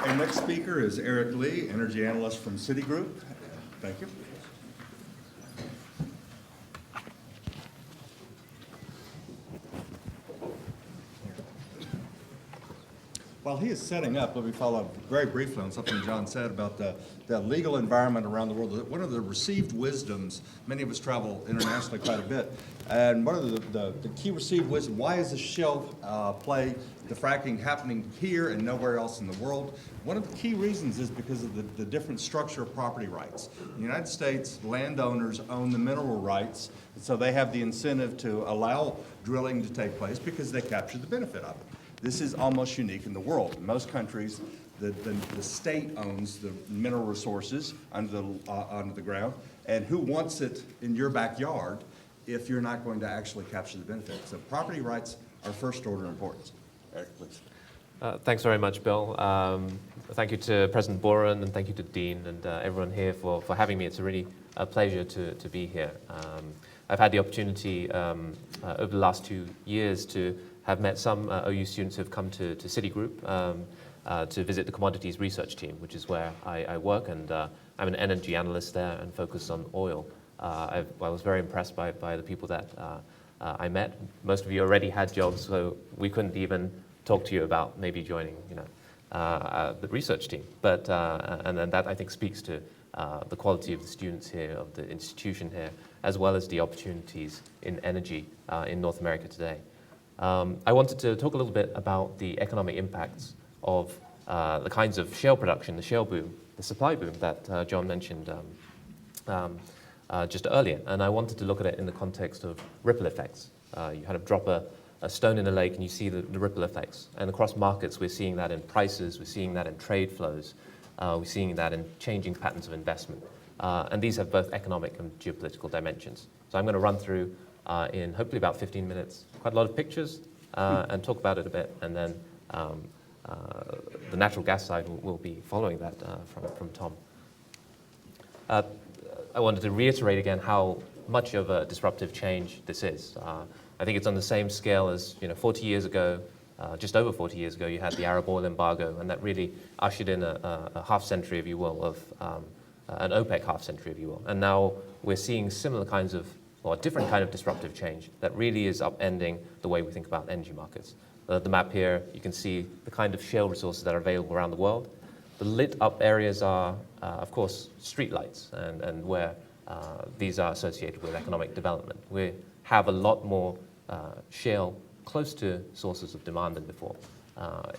Our next speaker is Eric Lee, energy analyst from Citigroup. Thank you. While he is setting up, let me follow up very briefly on something John said about the legal environment around the world. One of the received wisdoms, many of us travel internationally quite a bit, and one of the key received wisdom, why is the shale play, the fracking happening here and nowhere else in the world? One of the key reasons is because of the different structure of property rights. In the United States, landowners own the mineral rights, and so they have the incentive to allow drilling to take place because they capture the benefit of it. This is almost unique in the world. In most countries, the state owns the mineral resources under the ground, and who wants it in your backyard if you're not going to actually capture the benefit? So property rights are first order importance. Eric, please. Thanks very much, Bill. Thank you to President Boren, and thank you to Dean and everyone here for having me. It's a really pleasure to be here. I've had the opportunity over the last 2 years to have met some OU students who have come to Citigroup to visit the commodities research team, which is where I work, and I'm an energy analyst there and focus on oil. I was very impressed by the people that I met. Most of you already had jobs, so we couldn't even talk to you about maybe joining, the research team. But and then that I think speaks to the quality of the students here, of the institution here, as well as the opportunities in energy in North America today. I wanted to talk a little bit about the economic impacts of the kinds of shale production, the shale boom, the supply boom that John mentioned just earlier. And I wanted to look at it in the context of ripple effects. You kind of drop a stone in a lake and you see the ripple effects. And across markets, we're seeing that in prices, we're seeing that in trade flows, we're seeing that in changing patterns of investment. And these have both economic and geopolitical dimensions. So I'm going to run through in hopefully about 15 minutes, quite a lot of pictures, and talk about it a bit, and then the natural gas side will be following that from Tom. I wanted to reiterate again how much of a disruptive change this is. I think it's on the same scale as 40 years ago, just over 40 years ago, you had the Arab oil embargo, and that really ushered in a half century, if you will, of an OPEC half century, if you will. And now we're seeing similar kinds of, or a different kind of disruptive change that really is upending the way we think about energy markets. The map here, you can see the kind of shale resources that are available around the world. The lit up areas are, of course, streetlights, and where these are associated with economic development. We have a lot more shale close to sources of demand than before.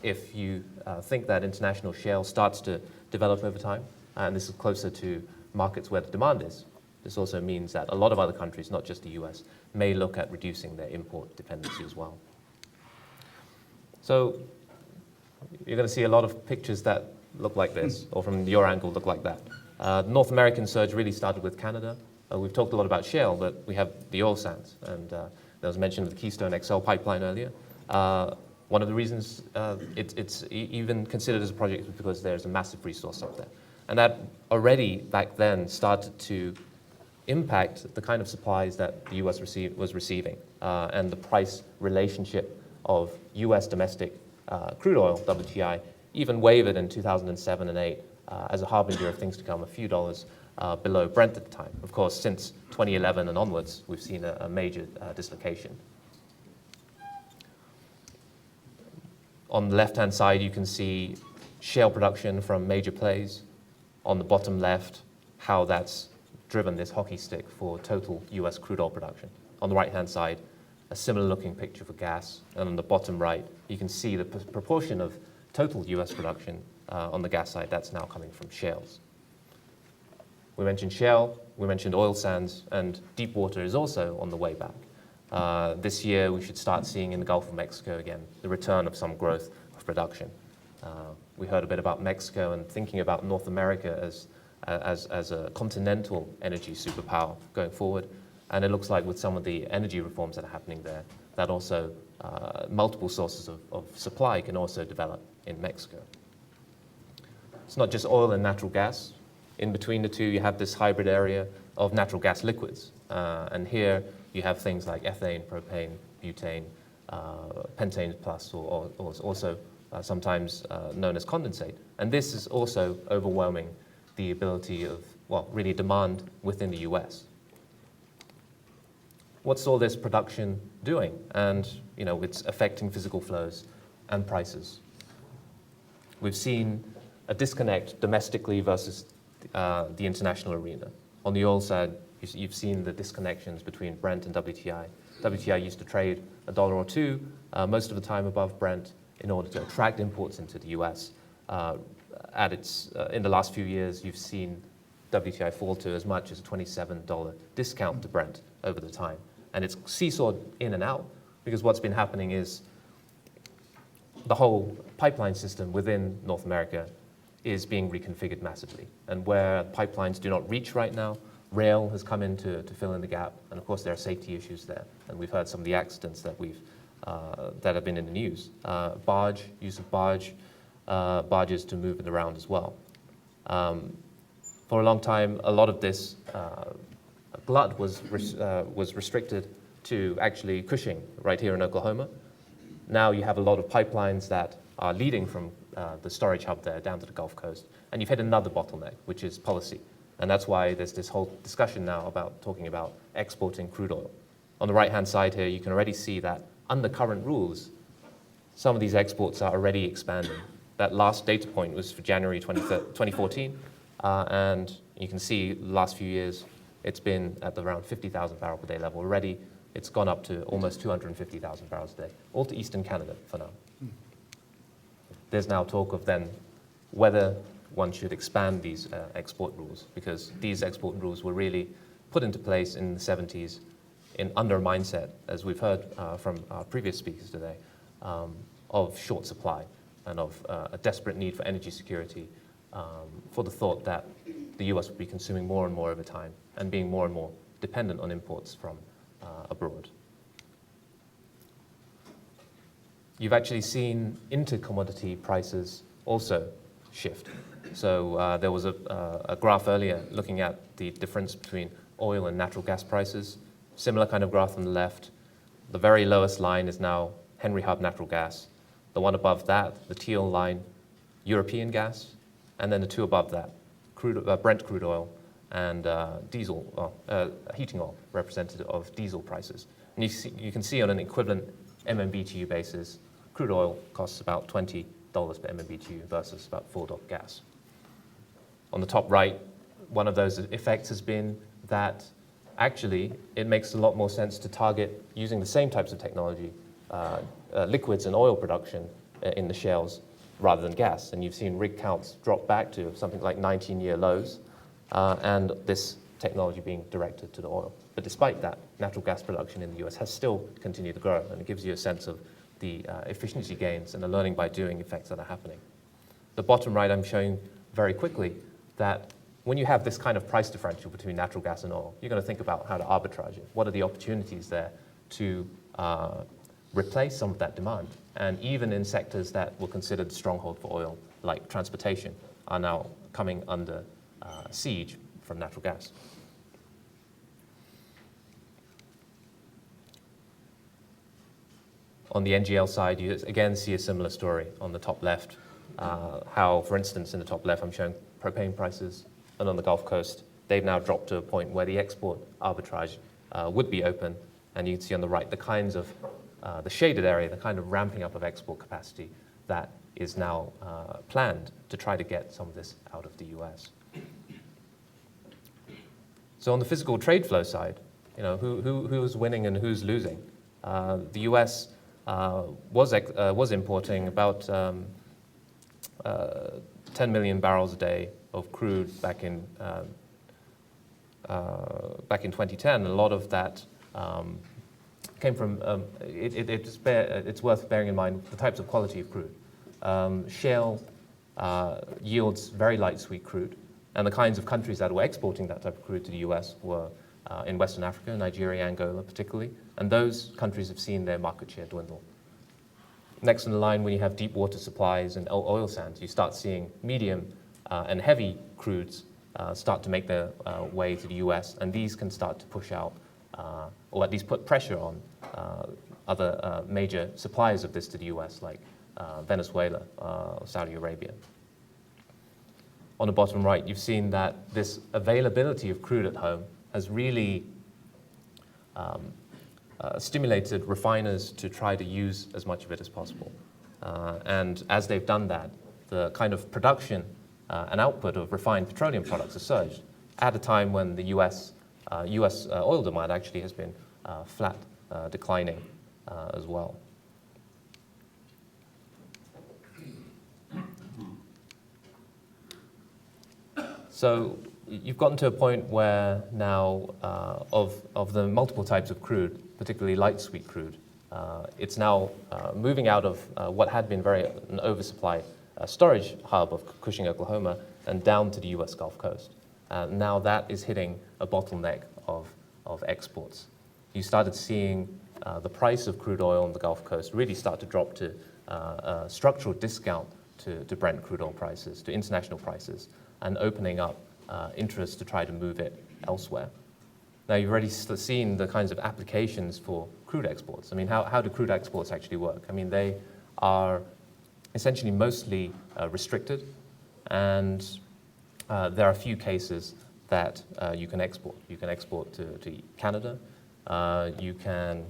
If you think that international shale starts to develop over time, and this is closer to markets where the demand is, this also means that a lot of other countries, not just the US, may look at reducing their import dependency as well. So you're going to see a lot of pictures that look like this, or from your angle look like that. The North American surge really started with Canada. We've talked a lot about shale, but we have the oil sands, and there was mention of the Keystone XL pipeline earlier. One of the reasons it's even considered as a project is because there's a massive resource up there. And that already back then started to impact the kind of supplies that the US was receiving, and the price relationship of US domestic crude oil, WTI, even wavered in 2007 and 8 as a harbinger of things to come, a few dollars below Brent at the time. Of course, since 2011 and onwards, we've seen a major dislocation. On the left-hand side, you can see shale production from major plays. On the bottom left, how that's driven this hockey stick for total US crude oil production. On the right-hand side, a similar looking picture for gas. And on the bottom right, you can see the proportion of total US production on the gas side that's now coming from shales. We mentioned shale, we mentioned oil sands, and deep water is also on the way back. This year, we should start seeing in the Gulf of Mexico again the return of some growth of production. We heard a bit about Mexico and thinking about North America as a continental energy superpower going forward. And it looks like with some of the energy reforms that are happening there, that also multiple sources of supply can also develop in Mexico. It's not just oil and natural gas. In between the two, you have this hybrid area of natural gas liquids. And here you have things like ethane, propane, butane, pentane plus, or also sometimes known as condensate. And this is also overwhelming the ability of, well, really demand within the US. What's all this production doing? And, you know, it's affecting physical flows and prices. We've seen a disconnect domestically versus the international arena. On the oil side, you've seen the disconnections between Brent and WTI. WTI used to trade $1 or $2 most of the time above Brent in order to attract imports into the US. In the last few years, you've seen WTI fall to as much as a $27 discount to Brent over the time. And it's seesawed in and out because what's been happening is the whole pipeline system within North America is being reconfigured massively. And where pipelines do not reach right now, rail has come in to fill in the gap. And of course, there are safety issues there. And we've heard some of the accidents that that have been in the news. Use of barges to move it around as well. For a long time, a lot of this glut was restricted to actually Cushing right here in Oklahoma. Now you have a lot of pipelines that are leading from the storage hub there down to the Gulf Coast. And you've hit another bottleneck, which is policy. And that's why there's this whole discussion now about talking about exporting crude oil. On the right-hand side here, you can already see that under current rules, some of these exports are already expanding. That last data point was for January 2014. And you can see the last few years, it's been at around 50,000 barrel per day level already. It's gone up to almost 250,000 barrels a day, all to Eastern Canada for now. There's now talk of then whether one should expand these export rules, because these export rules were really put into place in the 70s under a mindset, as we've heard from our previous speakers today, of short supply and of a desperate need for energy security, for the thought that the US would be consuming more and more over time and being more and more dependent on imports from abroad. You've actually seen inter-commodity prices also shift. So there was a graph earlier looking at the difference between oil and natural gas prices. Similar kind of graph on the left. The very lowest line is now Henry Hub natural gas. The one above that, the teal line, European gas. And then the two above that, Brent crude oil and heating oil, representative of diesel prices. And you can see on an equivalent MMBTU basis, crude oil costs about $20 per MMBTU versus about $4 gas. On the top right, one of those effects has been that actually it makes a lot more sense to target using the same types of technology, liquids and oil production in the shales rather than gas. And you've seen rig counts drop back to something like 19-year lows, and this technology being directed to the oil. But despite that, natural gas production in the US has still continued to grow, and it gives you a sense of the efficiency gains and the learning by doing effects that are happening. The bottom right, I'm showing very quickly that when you have this kind of price differential between natural gas and oil, you're going to think about how to arbitrage it. What are the opportunities there to replace some of that demand? And even in sectors that were considered stronghold for oil, like transportation, are now coming under siege from natural gas. On the NGL side, you again see a similar story on the top left, how, for instance, in the top left, I'm showing propane prices, and on the Gulf Coast, they've now dropped to a point where the export arbitrage would be open, and you can see on the right the kinds of, the shaded area, the kind of ramping up of export capacity that is now planned to try to get some of this out of the US. So on the physical trade flow side, you know, who's winning and who's losing? The US was importing about 10 million barrels a day of crude back in 2010. A lot of that came from, it's worth bearing in mind the types of quality of crude. Shale yields very light sweet crude, and the kinds of countries that were exporting that type of crude to the US were in Western Africa, Nigeria, Angola particularly, and those countries have seen their market share dwindle. Next in the line, when you have deep water supplies and oil sands, you start seeing medium and heavy crudes start to make their way to the US, and these can start to push out, or at least put pressure on other major suppliers of this to the US, like Venezuela, Saudi Arabia. On the bottom right, you've seen that this availability of crude at home has really stimulated refiners to try to use as much of it as possible. And as they've done that, the kind of production and output of refined petroleum products has surged at a time when the US oil demand actually has been flat, declining as well. So you've gotten to a point where now of the multiple types of crude, particularly light sweet crude, it's now moving out of what had been an oversupplied storage hub of Cushing, Oklahoma, and down to the US Gulf Coast. Now that is hitting a bottleneck of exports. You started seeing the price of crude oil on the Gulf Coast really start to drop to a structural discount to Brent crude oil prices, to international prices, and opening up interest to try to move it elsewhere. Now, you've already seen the kinds of applications for crude exports. I mean, how do crude exports actually work? I mean, they are essentially mostly restricted, and there are a few cases that you can export. You can export to Canada. You can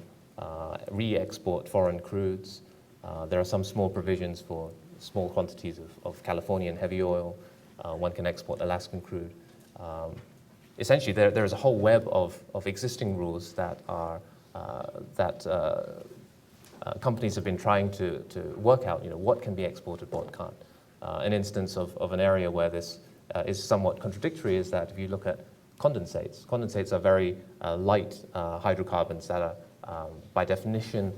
re-export foreign crudes. There are some small provisions for small quantities of Californian heavy oil. One can export Alaskan crude. Essentially, there is a whole web of existing rules that companies have been trying to work out. What can be exported, what can't. An instance of an area where this is somewhat contradictory is that if you look at condensates are very light hydrocarbons that are, by definition,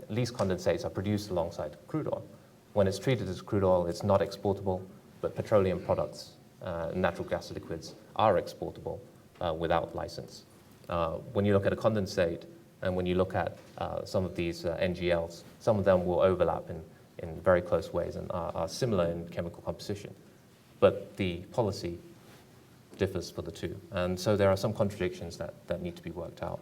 least condensates are produced alongside crude oil. When it's treated as crude oil, it's not exportable, but petroleum products, natural gas liquids, are exportable without license. When you look at a condensate and when you look at some of these NGLs, some of them will overlap in very close ways and are similar in chemical composition. But the policy differs for the two. And so there are some contradictions that need to be worked out.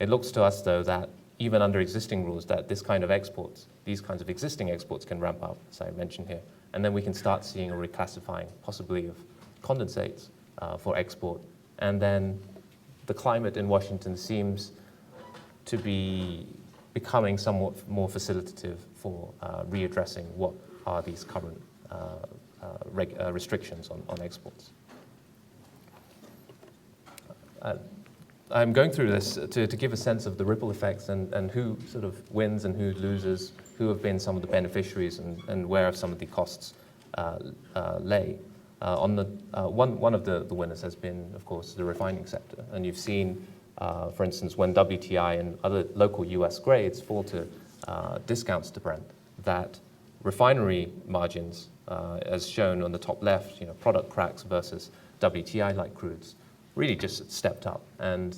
It looks to us, though, that even under existing rules, that these kinds of existing exports can ramp up, as I mentioned here. And then we can start seeing a reclassifying, possibly, of condensates for export. And then the climate in Washington seems to be becoming somewhat more facilitative for readdressing what are these current restrictions on exports. I'm going through this to give a sense of the ripple effects and who sort of wins and who loses, who have been some of the beneficiaries and where some of the costs lay. One of the winners has been, of course, the refining sector. And you've seen, for instance, when WTI and other local US grades fall to discounts to Brent, that refinery margins, as shown on the top left, product cracks versus WTI-like crudes, really just stepped up. And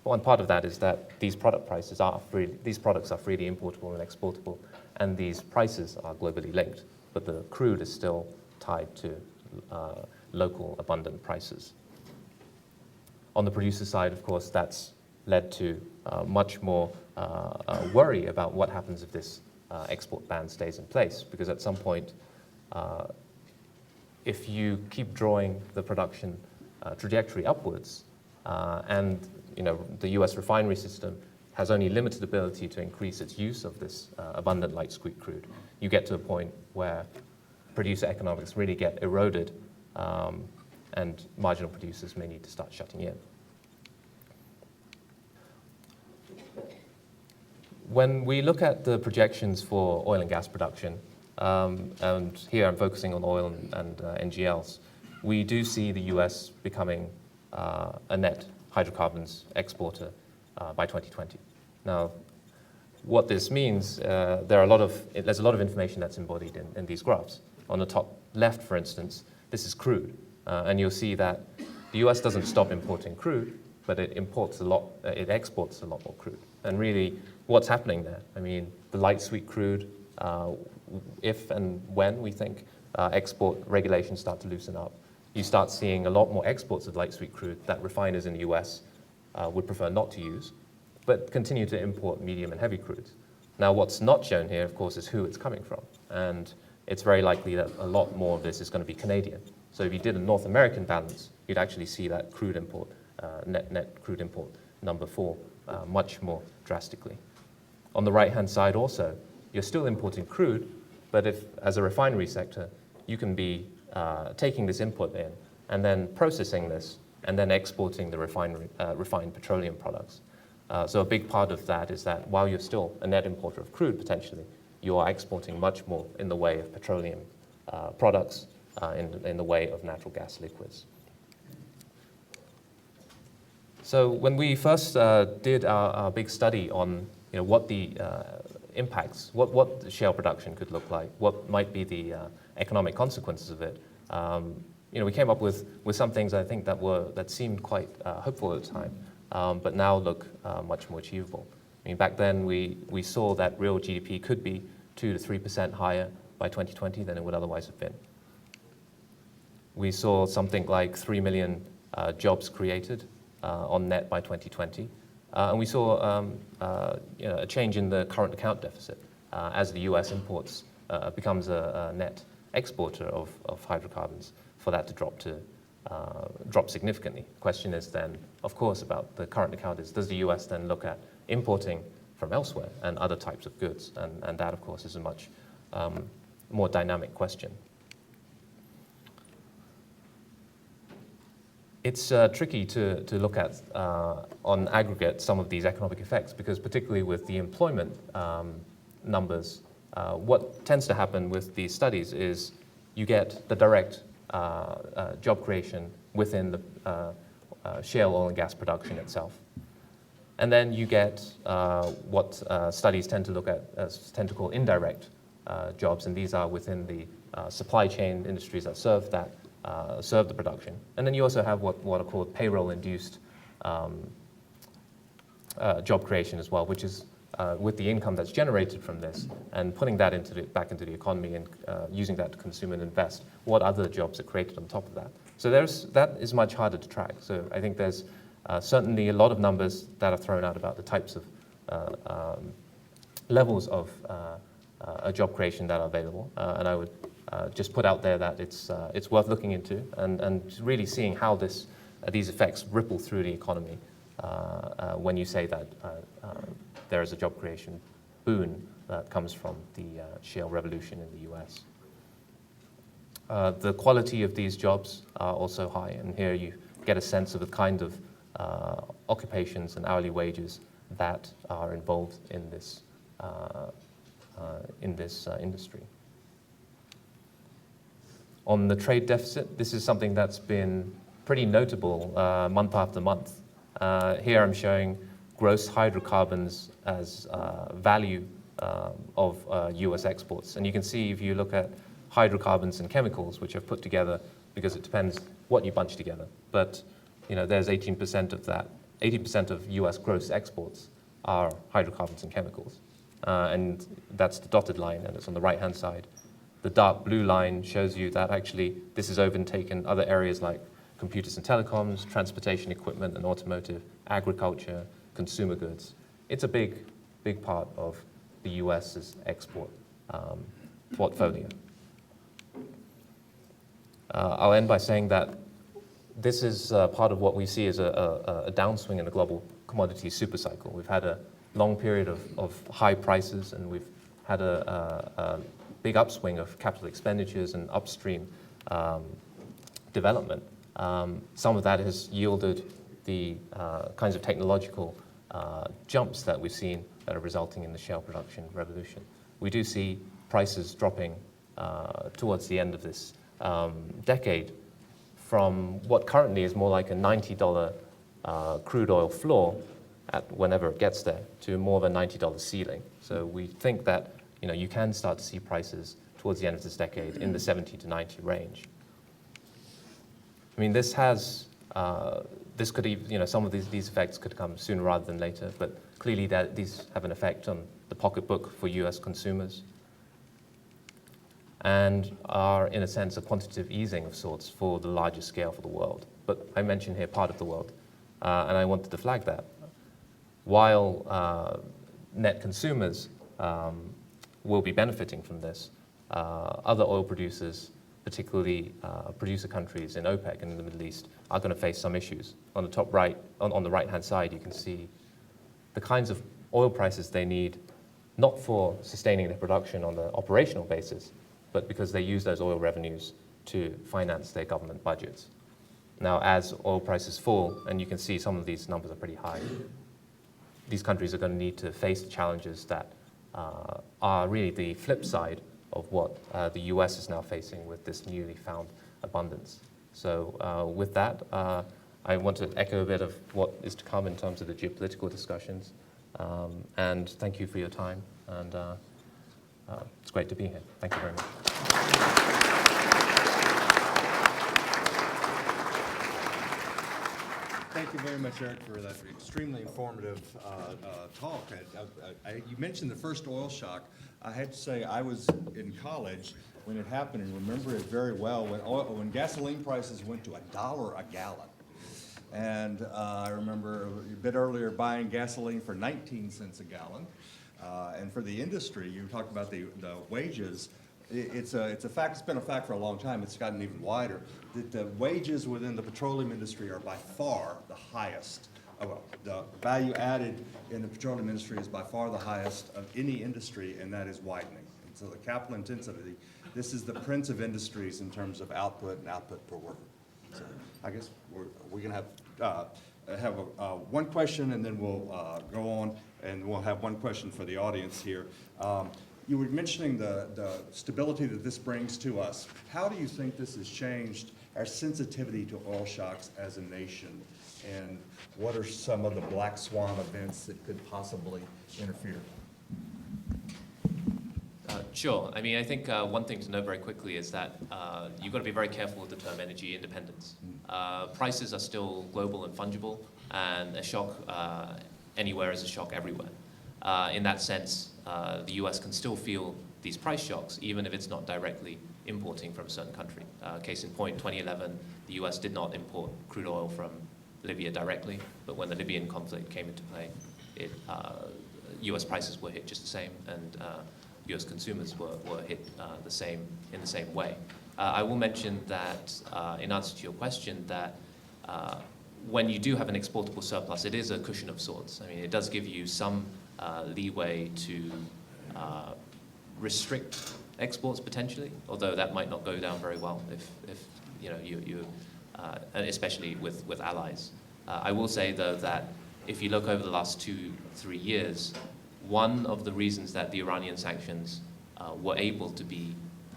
one part of that is that these products are freely importable and exportable, and these prices are globally linked. But the crude is still tied to local abundant prices. On the producer side, of course, that's led to much more worry about what happens if this export ban stays in place, because at some point, if you keep drawing the production trajectory upwards, and the U.S. refinery system has only limited ability to increase its use of this abundant light sweet crude, you get to a point where producer economics really get eroded, and marginal producers may need to start shutting in. When we look at the projections for oil and gas production, and here I'm focusing on oil and NGLs, we do see the U.S. becoming a net hydrocarbons exporter by 2020. Now, what this means, there's a lot of information that's embodied in these graphs. On the top left, for instance, this is crude, and you'll see that the U.S. doesn't stop importing crude, but it exports a lot more crude. And really, what's happening there? I mean, the light sweet crude, if and when we think export regulations start to loosen up, you start seeing a lot more exports of light sweet crude that refiners in the US would prefer not to use, but continue to import medium and heavy crudes. Now, what's not shown here, of course, is who it's coming from. And it's very likely that a lot more of this is going to be Canadian. So if you did a North American balance, you'd actually see that crude import, net crude import number fall much more drastically. On the right-hand side also, you're still importing crude, but if, as a refinery sector, you can be taking this input in and then processing this and then exporting the refined petroleum products. So a big part of that is that while you're still a net importer of crude, potentially, you are exporting much more in the way of petroleum products, in the way of natural gas liquids. So when we first did our big study on what the impacts, what the shale production could look like, what might be the economic consequences of it, we came up with some things I think that seemed quite hopeful at the time, but now look much more achievable. I mean, back then we saw that real GDP could be 2 to 3% higher by 2020 than it would otherwise have been. We saw something like 3 million jobs created on net by 2020. And we saw a change in the current account deficit as the US imports becomes a net exporter of hydrocarbons, for that to drop significantly. The question is then, of course, about the current account is, does the US then look at importing from elsewhere and other types of goods? And that, of course, is a much more dynamic question. It's tricky to look at on aggregate some of these economic effects, because particularly with the employment numbers, what tends to happen with these studies is you get the direct job creation within the shale oil and gas production itself. And then you get what studies tend to look at, tend to call indirect jobs, and these are within the supply chain industries that serve the production. And then you also have what are called payroll-induced job creation as well, which is with the income that's generated from this and putting that back into the economy and using that to consume and invest, what other jobs are created on top of that. So that is much harder to track. So I think there's certainly a lot of numbers that are thrown out about the types of levels of job creation that are available, and I would just put out there that it's worth looking into and really seeing how these effects ripple through the economy when you say that there is a job creation boon that comes from the shale revolution in the US. The quality of these jobs are also high, and here you get a sense of the kind of occupations and hourly wages that are involved in this industry. On the trade deficit, this is something that's been pretty notable month after month. Here I'm showing gross hydrocarbons as value of US exports. And you can see if you look at hydrocarbons and chemicals, which are put together, because it depends what you bunch together. But there's 18% of that. 80% of US gross exports are hydrocarbons and chemicals. And that's the dotted line, and it's on the right-hand side. The dark blue line shows you that actually this has overtaken other areas like computers and telecoms, transportation equipment and automotive, agriculture, consumer goods. It's a big part of the US's export portfolio. I'll end by saying that this is part of what we see as a downswing in the global commodity supercycle. We've had a long period of high prices, and we've had a big upswing of capital expenditures and upstream development. Some of that has yielded the kinds of technological jumps that we've seen that are resulting in the shale production revolution. We do see prices dropping towards the end of this decade from what currently is more like a $90 crude oil floor whenever it gets there to more of a $90 ceiling. So we think that you can start to see prices towards the end of this decade in the 70 to 90 range. I mean, this could even, some of these effects could come sooner rather than later, but clearly these have an effect on the pocketbook for US consumers and are, in a sense, a quantitative easing of sorts for the larger scale for the world. But I mention here part of the world, and I wanted to flag that. While net consumers will be benefiting from this. Other oil producers, particularly producer countries in OPEC and in the Middle East, are going to face some issues. On the top right, on the right-hand side, you can see the kinds of oil prices they need, not for sustaining their production on the operational basis, but because they use those oil revenues to finance their government budgets. Now, as oil prices fall, and you can see some of these numbers are pretty high, these countries are going to need to face the challenges that are really the flip side of what the US is now facing with this newly found abundance. So with that, I want to echo a bit of what is to come in terms of the geopolitical discussions. And thank you for your time. And it's great to be here. Thank you very much. Thank you very much, Eric, for that extremely informative talk. You mentioned the first oil shock. I had to say, I was in college when it happened and remember it very well when gasoline prices went to $1 a gallon. And I remember a bit earlier buying gasoline for 19 cents a gallon. And for the industry, you talked about the wages. It's a fact, it's been a fact for a long time, it's gotten even wider, that the wages within the petroleum industry are by far the highest. Well, the value added in the petroleum industry is by far the highest of any industry, and that is widening. And so the capital intensity, this is the prince of industries in terms of output and output per worker. So I guess we're going to have one question, and then we'll go on, and we'll have one question for the audience here. You were mentioning the stability that this brings to us. How do you think this has changed our sensitivity to oil shocks as a nation? And what are some of the black swan events that could possibly interfere? Sure. I mean, I think one thing to know very quickly is that you've got to be very careful with the term energy independence. Prices are still global and fungible, and a shock anywhere is a shock everywhere. In that sense, the US can still feel these price shocks, even if it's not directly importing from a certain country. Case in point, 2011, the US did not import crude oil from Libya directly, but when the Libyan conflict came into play, US prices were hit just the same, and US consumers were hit in the same way. I will mention that, in answer to your question, that when you do have an exportable surplus, it is a cushion of sorts. I mean, it does give you some leeway to restrict exports potentially, although that might not go down very well if you know you especially with allies. I will say though that if you look over the last 2-3 years, one of the reasons that the Iranian sanctions were able to be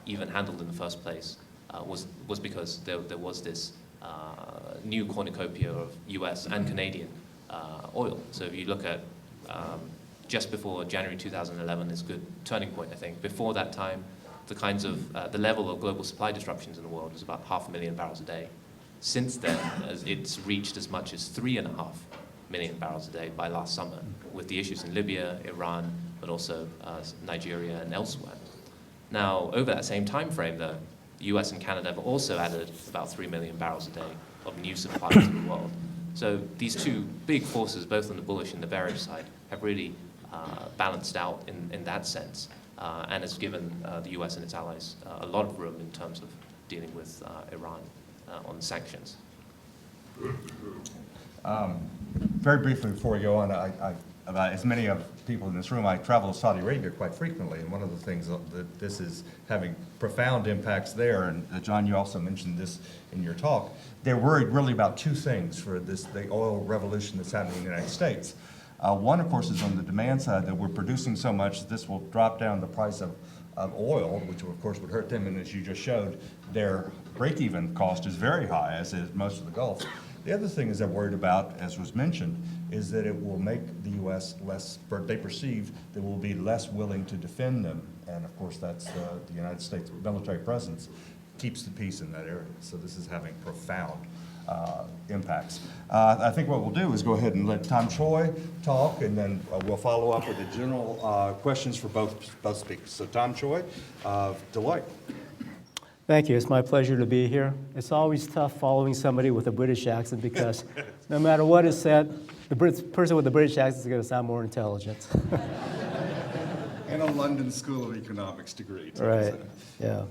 even handled in the first place was because there was this new cornucopia of US and Canadian oil. So if you look at just before January 2011 is a good turning point, I think. Before that time, the level of global supply disruptions in the world was about 500,000 barrels a day. Since then, it's reached as much as 3.5 million barrels a day by last summer, with the issues in Libya, Iran, but also Nigeria and elsewhere. Now, over that same time frame, though, the US and Canada have also added about 3 million barrels a day of new supply to the world. So these two big forces, both on the bullish and the bearish side, have really balanced out in that sense, and has given the US and its allies a lot of room in terms of dealing with Iran on the sanctions. Very briefly before we go on, as many of people in this room, I travel to Saudi Arabia quite frequently, and one of the things that this is having profound impacts there, and John, you also mentioned this in your talk, they're worried really about two things for the oil revolution that's happening in the United States. One, of course, is on the demand side, that we're producing so much that this will drop down the price of oil, which of course would hurt them, and as you just showed, their break-even cost is very high, as is most of the Gulf. The other thing is they're worried about, as was mentioned, is that it will make the U.S. they perceive that will be less willing to defend them, and of course that's the United States military presence keeps the peace in that area, so this is having profound impacts. I think what we'll do is go ahead and let Tom Choi talk, and then we'll follow up with the general questions for both speakers. So Tom Choi of Deloitte. Thank you. It's my pleasure to be here. It's always tough following somebody with a British accent because no matter what is said, the person with the British accent is going to sound more intelligent. And a London School of Economics degree, too. Right, yeah.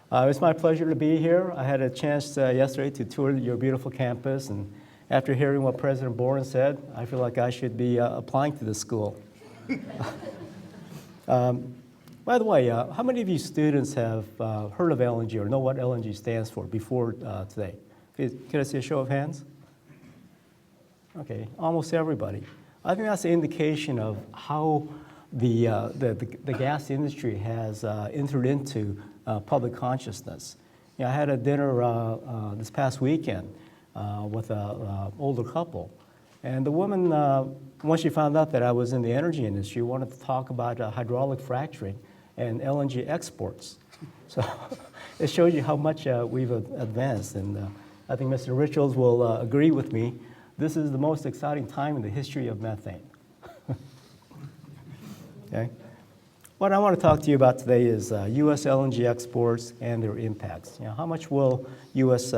It's my pleasure to be here. I had a chance yesterday to tour your beautiful campus, and after hearing what President Boren said, I feel like I should be applying to the school. By the way, how many of you students have heard of LNG or know what LNG stands for before today? Can I see a show of hands? Okay, almost everybody. I think that's an indication of how the gas industry has entered into public consciousness. You know, I had a dinner this past weekend with an older couple, and the woman, once she found out that I was in the energy industry, wanted to talk about hydraulic fracturing and LNG exports. So it shows you how much we've advanced, and I think Mr. Richards will agree with me. This is the most exciting time in the history of methane. Okay. What I want to talk to you about today is U.S. LNG exports and their impacts. You know, how much will U.S.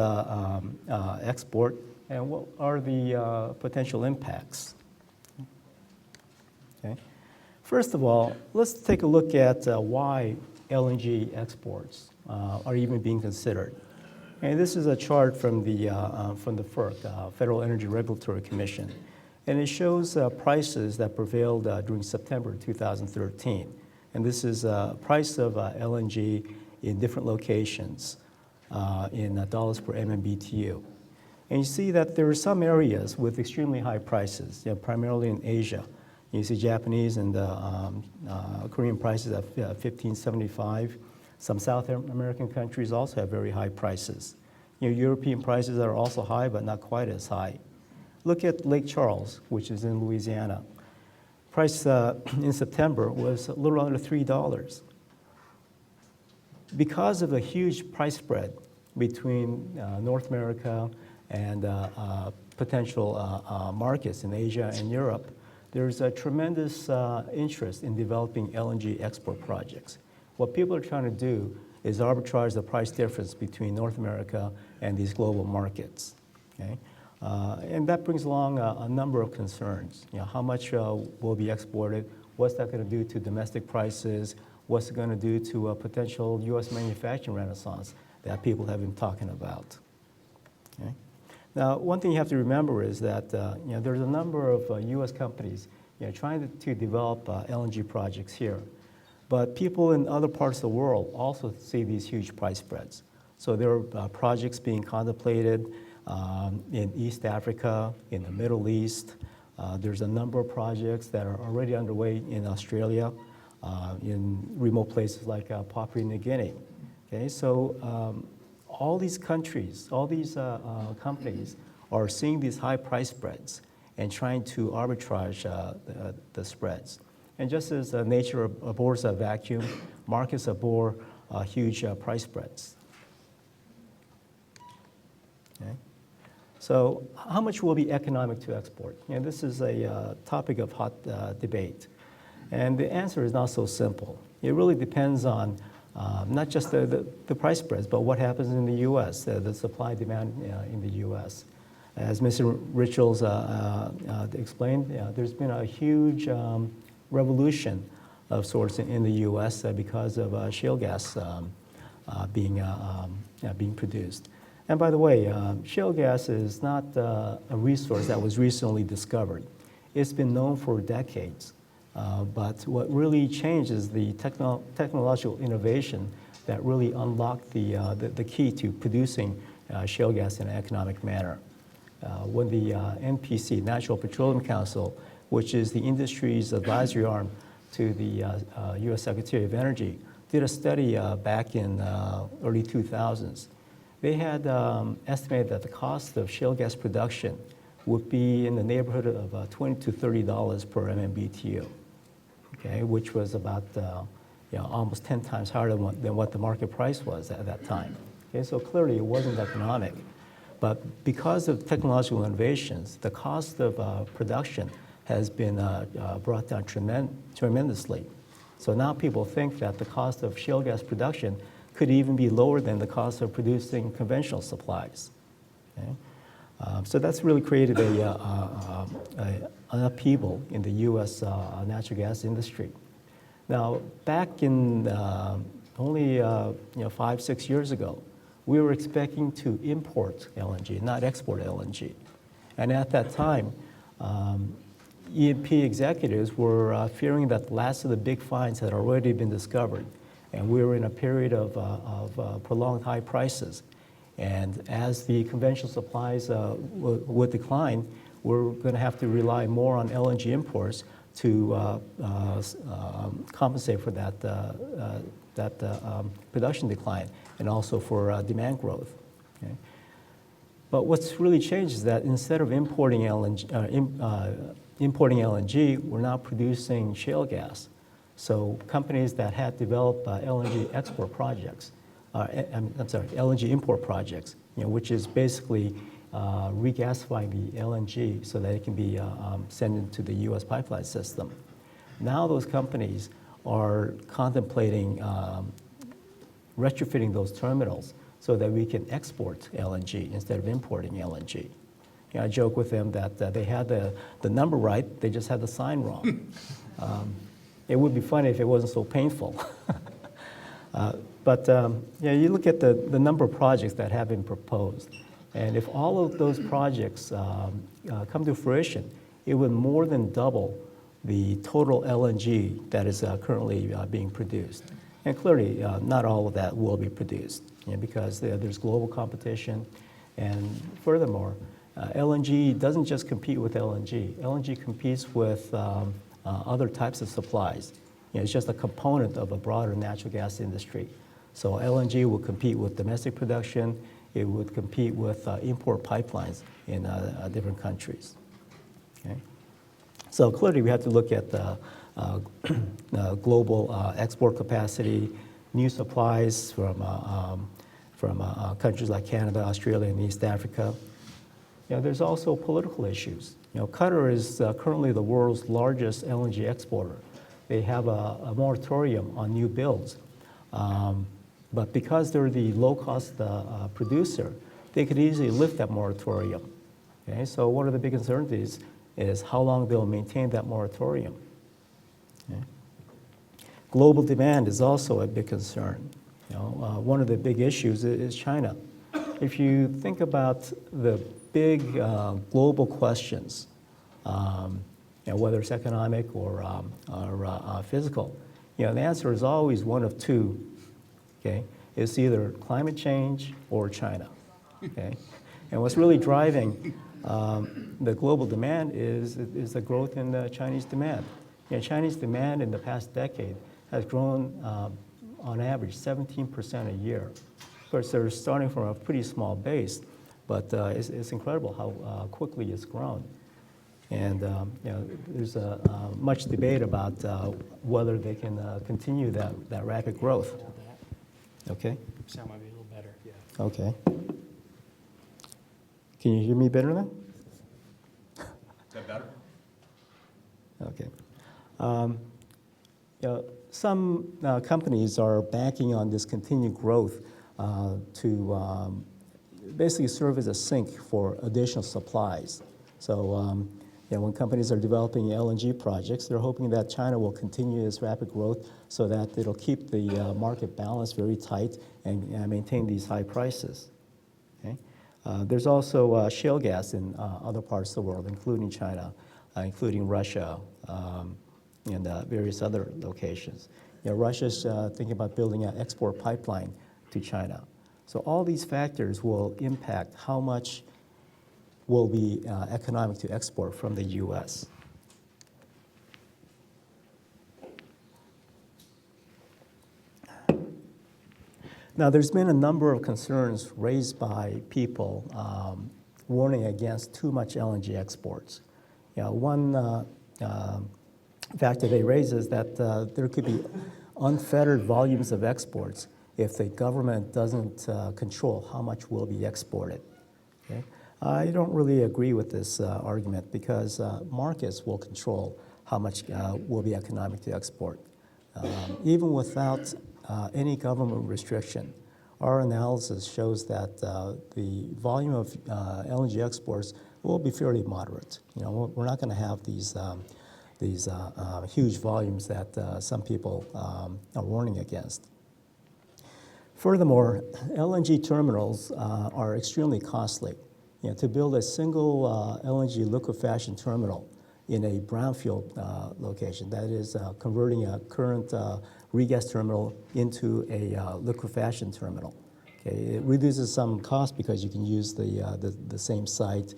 Export, and what are the potential impacts? Okay. First of all, let's take a look at why LNG exports are even being considered. And this is a chart from the FERC, Federal Energy Regulatory Commission, and it shows prices that prevailed during September 2013. And this is price of LNG in different locations in dollars per MMBTU. And you see that there are some areas with extremely high prices, you know, primarily in Asia. You see Japanese and Korean prices at $15.75. Some South American countries also have very high prices. You know, European prices are also high, but not quite as high. Look at Lake Charles, which is in Louisiana. Price in September was a little under $3. Because of a huge price spread between North America and potential markets in Asia and Europe, there's a tremendous interest in developing LNG export projects. What people are trying to do is arbitrage the price difference between North America and these global markets. Okay? And that brings along a number of concerns. You know, how much will be exported? What's that going to do to domestic prices? What's it going to do to a potential U.S. manufacturing renaissance that people have been talking about? Okay? Now, one thing you have to remember is that you know, there's a number of U.S. companies, you know, trying to develop LNG projects here. But people in other parts of the world also see these huge price spreads. So there are projects being contemplated in East Africa, in the Middle East. There's a number of projects that are already underway in Australia, in remote places like Papua New Guinea. Okay, so all these countries, all these companies are seeing these high price spreads and trying to arbitrage the spreads. And just as nature abhors a vacuum, markets abhor huge price spreads. Okay. So how much will be economic to export? You know, this is a topic of hot debate. And the answer is not so simple. It really depends on not just the price spreads, but what happens in the U.S., the supply demand in the U.S. As Mr. Richards explained, there's been a huge revolution of sorts in the U.S. Because of shale gas being produced. And by the way, shale gas is not a resource that was recently discovered. It's been known for decades. But what really changed is the technological innovation that really unlocked the key to producing shale gas in an economic manner. When the NPC, National Petroleum Council, which is the industry's advisory arm to the U.S. Secretary of Energy, did a study back in early 2000s. They had estimated that the cost of shale gas production would be in the neighborhood of $20 to $30 per MMBTU, okay, which was about almost 10 times higher than what the market price was at that time. Okay, so clearly it wasn't economic. But because of technological innovations, the cost of production has been brought down tremendously. So now people think that the cost of shale gas production could even be lower than the cost of producing conventional supplies. Okay? So that's really created an upheaval in the U.S. Natural gas industry. Now, back in only 5, 6 years ago, we were expecting to import LNG, not export LNG. And at that time, E&P executives were fearing that the last of the big finds had already been discovered. And we were in a period of prolonged high prices. And as the conventional supplies would decline, we're going to have to rely more on LNG imports to compensate for that production decline and also for demand growth. Okay? But what's really changed is that instead of importing LNG, we're now producing shale gas. So companies that had developed LNG export projects, LNG import projects, which is basically regasifying the LNG so that it can be sent into the U.S. pipeline system. Now those companies are contemplating retrofitting those terminals so that we can export LNG instead of importing LNG. I joke with them that they had the number right, they just had the sign wrong. It would be funny if it wasn't so painful. But you look at the number of projects that have been proposed, and if all of those projects come to fruition, it would more than double the total LNG that is currently being produced. And clearly, not all of that will be produced because there's global competition. And furthermore, LNG doesn't just compete with LNG. LNG competes with other types of supplies. It's just a component of a broader natural gas industry. So LNG will compete with domestic production. It would compete with import pipelines in different countries. Okay? So clearly, we have to look at the global export capacity, new supplies from countries like Canada, Australia, and East Africa. There's also political issues. Qatar is currently the world's largest LNG exporter. They have a moratorium on new builds. But because they're the low-cost producer, they could easily lift that moratorium. Okay? So one of the big uncertainties is how long they'll maintain that moratorium. Okay? Global demand is also a big concern. One of the big issues is China. If you think about the big global questions, whether it's economic or physical, the answer is always one of two. Okay, it's either climate change or China. Okay, and what's really driving the global demand is the growth in the Chinese demand. Chinese demand in the past decade has grown on average 17% a year. Of course, they're starting from a pretty small base, but it's incredible how quickly it's grown. And there's much debate about whether they can continue that rapid growth. Okay? Sound might be a little better, yeah. Okay. Can you hear me better now? Is that better? Okay. Some companies are banking on this continued growth to basically serve as a sink for additional supplies. So when companies are developing LNG projects, they're hoping that China will continue its rapid growth so that it'll keep the market balance very tight and maintain these high prices. Okay? There's also shale gas in other parts of the world, including China, including Russia, and various other locations. Russia's thinking about building an export pipeline to China. So all these factors will impact how much will be economic to export from the U.S. Now, there's been a number of concerns raised by people warning against too much LNG exports. One factor they raise is that there could be unfettered volumes of exports if the government doesn't control how much will be exported. Okay? I don't really agree with this argument because markets will control how much will be economic to export. Even without any government restriction, our analysis shows that the volume of LNG exports will be fairly moderate. We're not going to have these these huge volumes that some people are warning against. Furthermore, LNG terminals are extremely costly. To build a single LNG liquefaction terminal in a brownfield location, that is converting a current regas terminal into a liquefaction terminal. Okay, it reduces some cost because you can use the same site,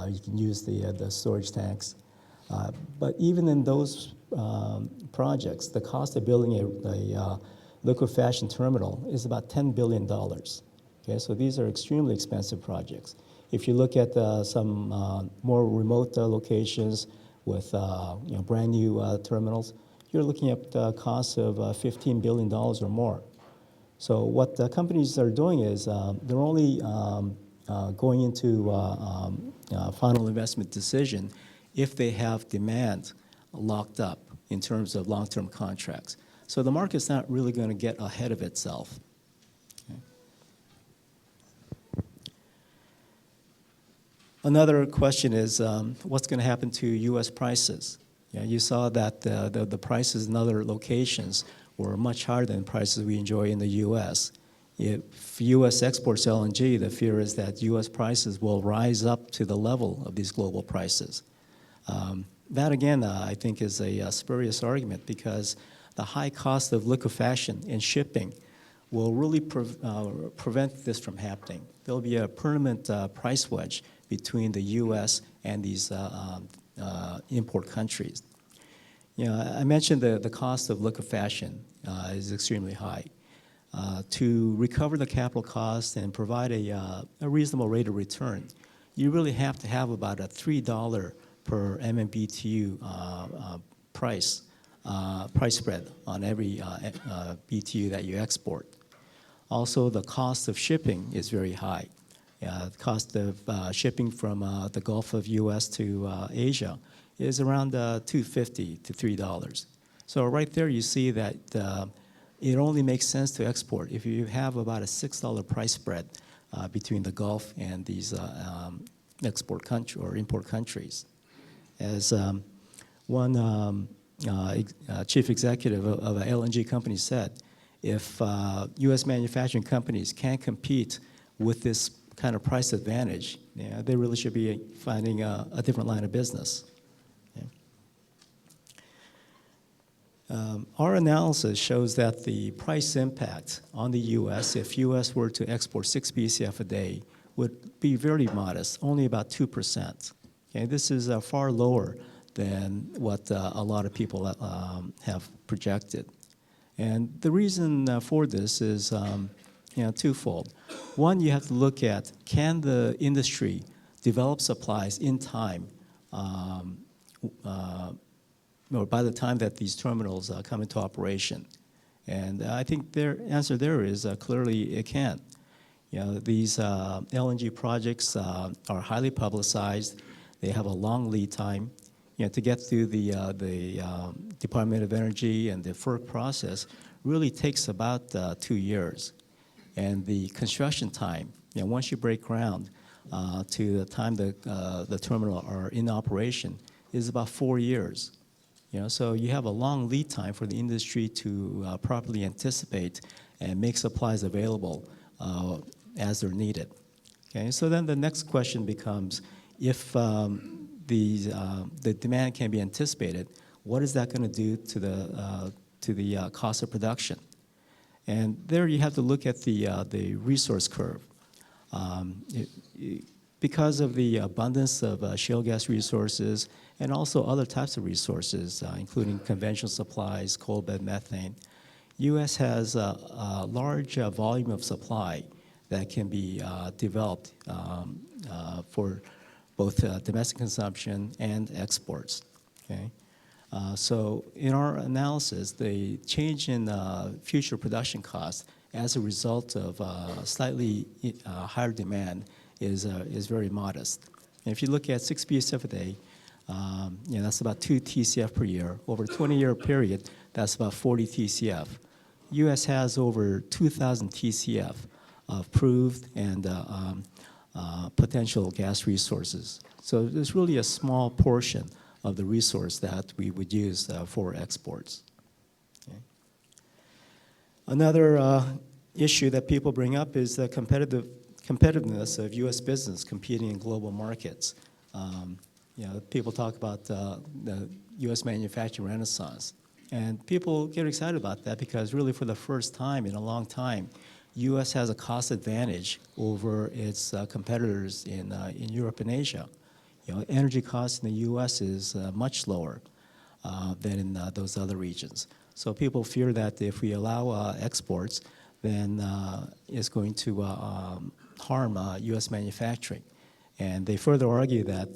you can use the storage tanks. But even in those projects, the cost of building a liquefaction terminal is about $10 billion. Okay, so these are extremely expensive projects. If you look at some more remote locations with brand new terminals, you're looking at costs of $15 billion or more. So what the companies are doing is they're only going into final investment decision if they have demand locked up in terms of long-term contracts. So the market's not really going to get ahead of itself. Okay. Another question is what's going to happen to U.S. prices? You saw that the prices in other locations were much higher than prices we enjoy in the U.S. If U.S. exports LNG, the fear is that U.S. prices will rise up to the level of these global prices. That, again, I think is a spurious argument because the high cost of liquefaction and shipping will really prevent this from happening. There'll be a permanent price wedge between the U.S. and these import countries. I mentioned the cost of liquefaction is extremely high. To recover the capital cost and provide a reasonable rate of return, you really have to have about a $3 per MMBTU price spread on every BTU that you export. Also, the cost of shipping is very high. The cost of shipping from the Gulf of U.S. to Asia is around $2.50 to $3. So right there you see that it only makes sense to export if you have about a $6 price spread between the Gulf and these export country or import countries. As one chief executive of an LNG company said, if U.S. manufacturing companies can't compete with this kind of price advantage, they really should be finding a different line of business. Our analysis shows that the price impact on the U.S., if U.S. were to export 6 BCF a day, would be very modest, only about 2%. Okay, this is far lower than what a lot of people have projected. And the reason for this is twofold. One, you have to look at, can the industry develop supplies in time or by the time that these terminals come into operation? And I think their answer there is clearly it can. These LNG projects are highly publicized. They have a long lead time. To get through the Department of Energy and the FERC process really takes about 2 years. And the construction time, once you break ground to the time the terminal are in operation, is about 4 years. So you have a long lead time for the industry to properly anticipate and make supplies available as they're needed. Okay, so then the next question becomes, if the demand can be anticipated, what is that going to do to the cost of production? And there you have to look at the resource curve. Because of the abundance of shale gas resources and also other types of resources, including conventional supplies, coal bed methane, U.S. has a large volume of supply that can be developed for both domestic consumption and exports. Okay? So in our analysis, the change in future production costs as a result of slightly higher demand is very modest. And if you look at 6 BCF a day, that's about 2 TCF per year. Over a 20-year period, that's about 40 TCF. U.S. has over 2,000 TCF of proved and potential gas resources. So there's really a small portion of the resource that we would use for exports. Okay. Another issue that people bring up is the competitiveness of U.S. business competing in global markets. People talk about the U.S. manufacturing renaissance. And people get excited about that because really for the first time in a long time, U.S. has a cost advantage over its competitors in Europe and Asia. Energy costs in the U.S. is much lower than in those other regions. So people fear that if we allow exports, then it's going to harm U.S. manufacturing. And they further argue that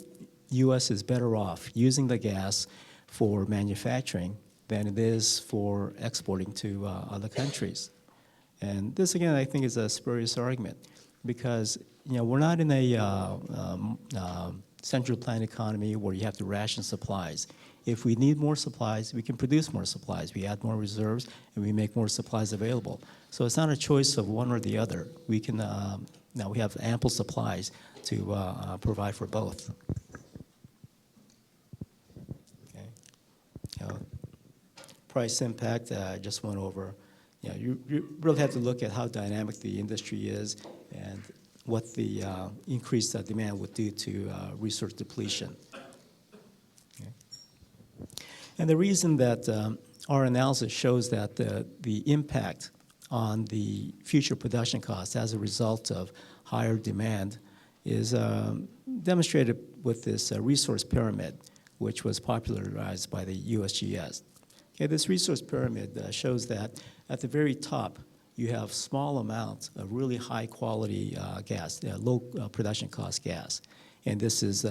U.S. is better off using the gas for manufacturing than it is for exporting to other countries. And this, again, I think is a spurious argument because, we're not in a central planned economy where you have to ration supplies. If we need more supplies, we can produce more supplies. We add more reserves, and we make more supplies available. So it's not a choice of one or the other. We can, now we have ample supplies to provide for both. Okay. Price impact, I just went over. You really have to look at how dynamic the industry is and what the increased demand would do to resource depletion. Okay. And the reason that our analysis shows that the impact on the future production costs as a result of higher demand is demonstrated with this resource pyramid, which was popularized by the USGS. Okay, this resource pyramid shows that at the very top, you have small amounts of really high quality gas, low production cost gas. And this is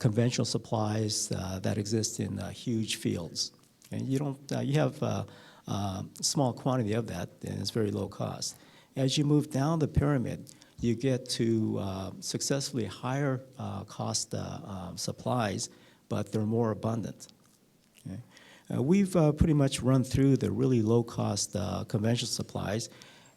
conventional supplies that exist in huge fields. And you have a small quantity of that, and it's very low cost. As you move down the pyramid, you get to successfully higher cost supplies, but they're more abundant. Okay? We've pretty much run through the really low-cost conventional supplies,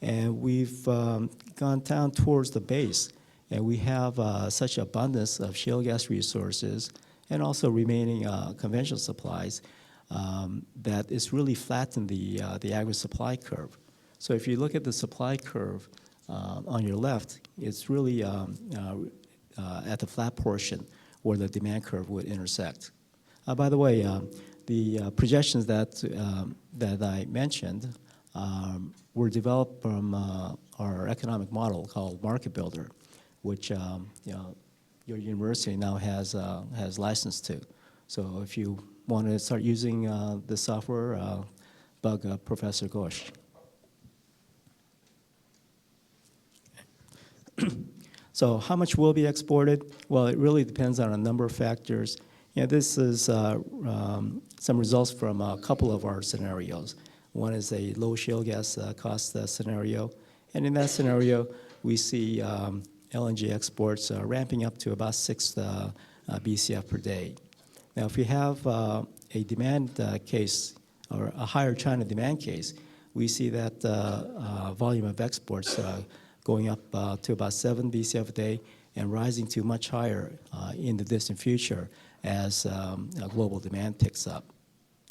and we've gone down towards the base. And we have such abundance of shale gas resources and also remaining conventional supplies that it's really flattened the aggregate supply curve. So if you look at the supply curve on your left, it's really at the flat portion where the demand curve would intersect. By the way, the projections that I mentioned were developed from our economic model called Market Builder, which your university now has license to. So if you want to start using the software, bug Professor Ghosh. So how much will be exported? Well, it really depends on a number of factors. This is some results from a couple of our scenarios. One is a low shale gas cost scenario. And in that scenario, we see LNG exports ramping up to about 6 BCF per day. Now, if we have a demand case or a higher China demand case, we see that volume of exports going up to about 7 BCF a day and rising to much higher in the distant future as global demand picks up.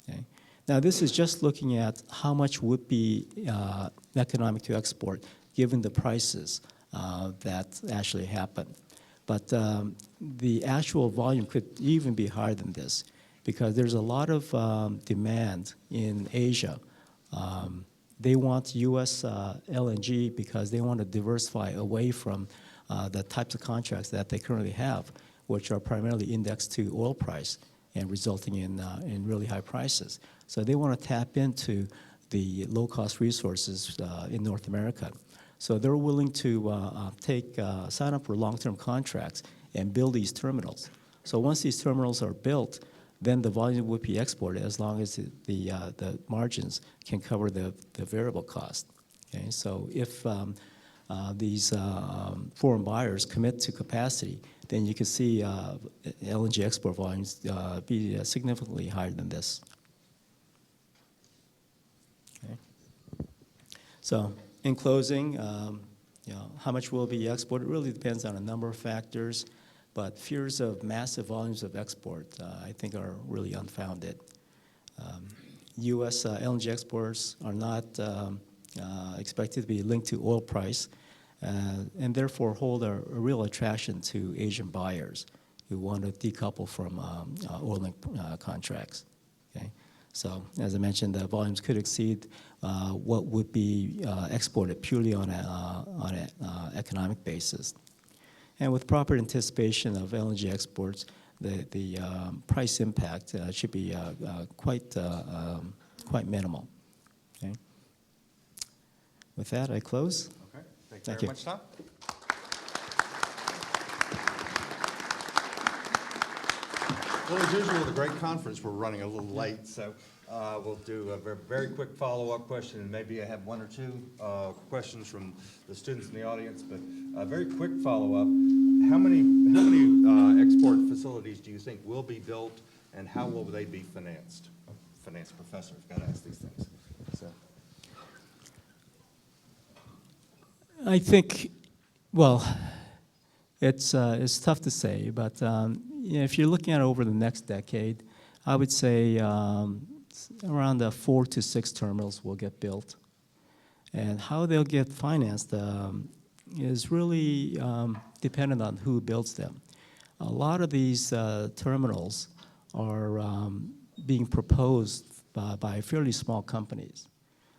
Okay? Now, this is just looking at how much would be economic to export given the prices that actually happen. But the actual volume could even be higher than this because there's a lot of demand in Asia. They want U.S. LNG because they want to diversify away from the types of contracts that they currently have, which are primarily indexed to oil price and resulting in really high prices. So they want to tap into the low-cost resources in North America. So they're willing to sign up for long-term contracts and build these terminals. So once these terminals are built, then the volume would be exported as long as the margins can cover the variable cost. Okay? So if these foreign buyers commit to capacity, then you can see LNG export volumes be significantly higher than this. Okay. So in closing, how much will be exported really depends on a number of factors. but fears of massive volumes of export, I think, are really unfounded. U.S. LNG exports are not expected to be linked to oil price, and therefore hold a real attraction to Asian buyers who want to decouple from oil contracts. Okay? So, as I mentioned, the volumes could exceed what would be exported purely on an economic basis. And with proper anticipation of LNG exports, the price impact should be quite minimal. Okay? With that, I close. Okay, thank Thank you you. very much, Tom. Well, as usual with a great conference, we're running a little late, so we'll do a very quick follow-up question, and maybe I have one or two questions from the students in the audience, but a very quick follow-up. How many export facilities do you think will be built, and how will they be financed? Finance professors got to ask these things. So. I think, well, it's tough to say, but if you're looking at over the next decade, I would say around 4 to 6 terminals will get built. And how they'll get financed is really dependent on who builds them. A lot of these terminals are being proposed by fairly small companies.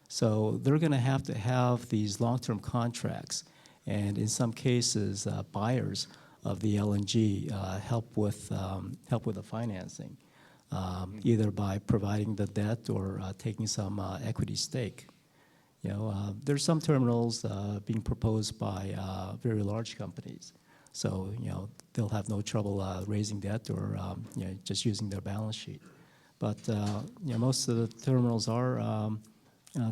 So they're going to have these long-term contracts, and in some cases, buyers of the LNG help with the financing, either by providing the debt or taking some equity stake. You know, there's some terminals being proposed by very large companies, so you know they'll have no trouble raising debt or you know, just using their balance sheet. But you know, most of the terminals are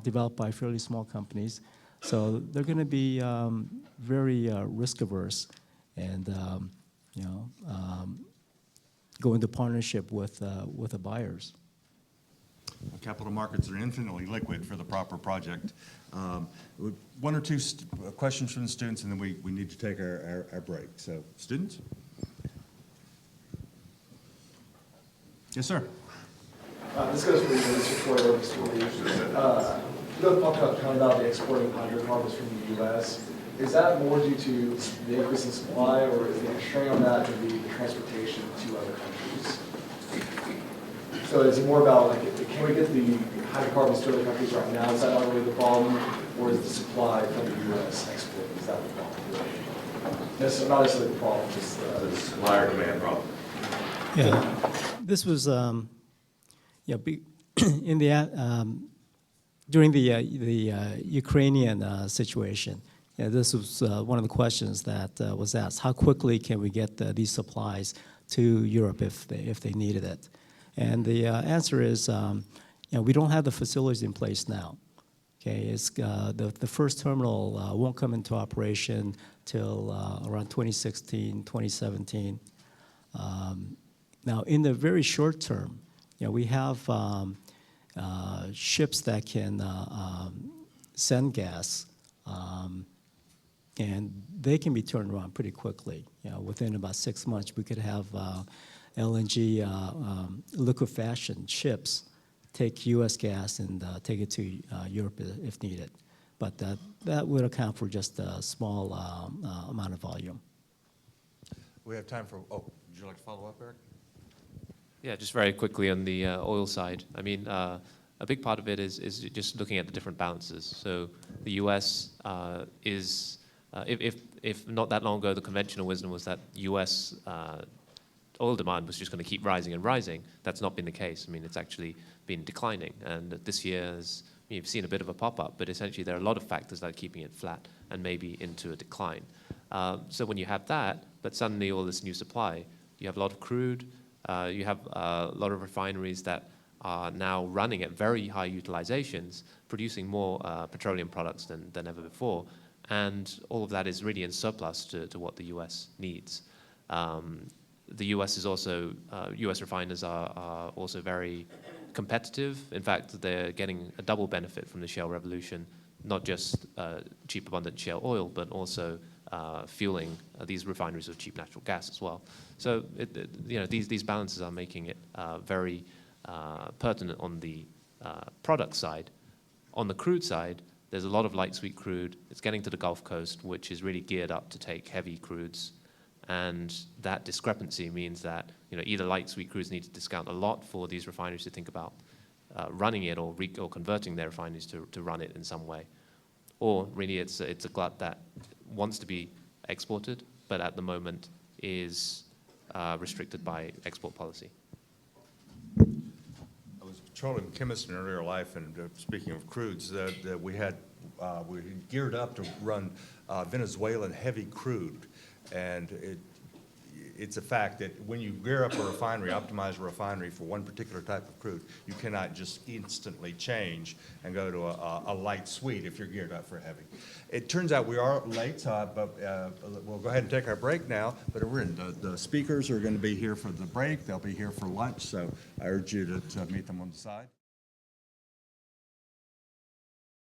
developed by fairly small companies, so they're going to be very risk averse, and you know, go into partnership with the buyers. Capital markets are infinitely liquid for the proper project. One or two questions from the students, and then we need to take our break. So, students? Yes, sir. This goes for the tutorial story. You talked kind of about the exporting hydrocarbons from the U.S. Is that more due to the increase in supply, or is the constraint on that going to be the transportation to other countries? So is it more about, like, can we get the hydrocarbons to other countries right now? Is that not really the problem? Or is the supply from the U.S. export, is that the problem? That's not necessarily the problem, just the supply or demand problem. Yeah, this was yeah, in the during the Ukrainian situation. Yeah, this was one of the questions that was asked: how quickly can we get these supplies to Europe if they needed it? And the answer is, you know, we don't have the facilities in place now. Okay, it's the first terminal won't come into operation till around 2016, 2017. Now, in the very short term, you know, we have ships that can send gas, and they can be turned around pretty quickly. You know, within about 6 months, we could have LNG liquefaction ships take U.S. gas and take it to Europe if needed. But that would account for just a small amount of volume. We have time for, would you like to follow up, Eric? Yeah, just very quickly on the oil side. I mean, a big part of it is just looking at the different balances. So the U.S. is, if not that long ago, the conventional wisdom was that U.S. Oil demand was just going to keep rising and rising. That's not been the case. I mean, it's actually been declining. And this year, you've seen a bit of a pop-up, but essentially there are a lot of factors that are keeping it flat and maybe into a decline. So when you have that, but suddenly all this new supply, you have a lot of crude, you have a lot of refineries that are now running at very high utilizations, producing more petroleum products than ever before. And all of that is really in surplus to what the U.S. needs. The U.S. is also, U.S. refiners are also very competitive. In fact, they're getting a double benefit from the shale revolution, not just cheap, abundant shale oil, but also fueling these refineries with cheap natural gas as well. So these balances are making it very pertinent on the product side. On the crude side, there's a lot of light sweet crude. It's getting to the Gulf Coast, which is really geared up to take heavy crudes. And that discrepancy means that either light sweet crudes need to discount a lot for these refineries to think about running it or converting their refineries to run it in some way. Or really it's a glut that wants to be exported, but at the moment is restricted by export policy. I was a petroleum chemist in earlier life, and speaking of crudes, that we geared up to run Venezuelan heavy crude, and it's a fact that when you gear up a refinery, optimize a refinery for one particular type of crude, you cannot just instantly change and go to a light sweet if you're geared up for heavy. It turns out we are late, but we'll go ahead and take our break now. But the speakers are going to be here for the break. They'll be here for lunch, so I urge you to meet them on the side.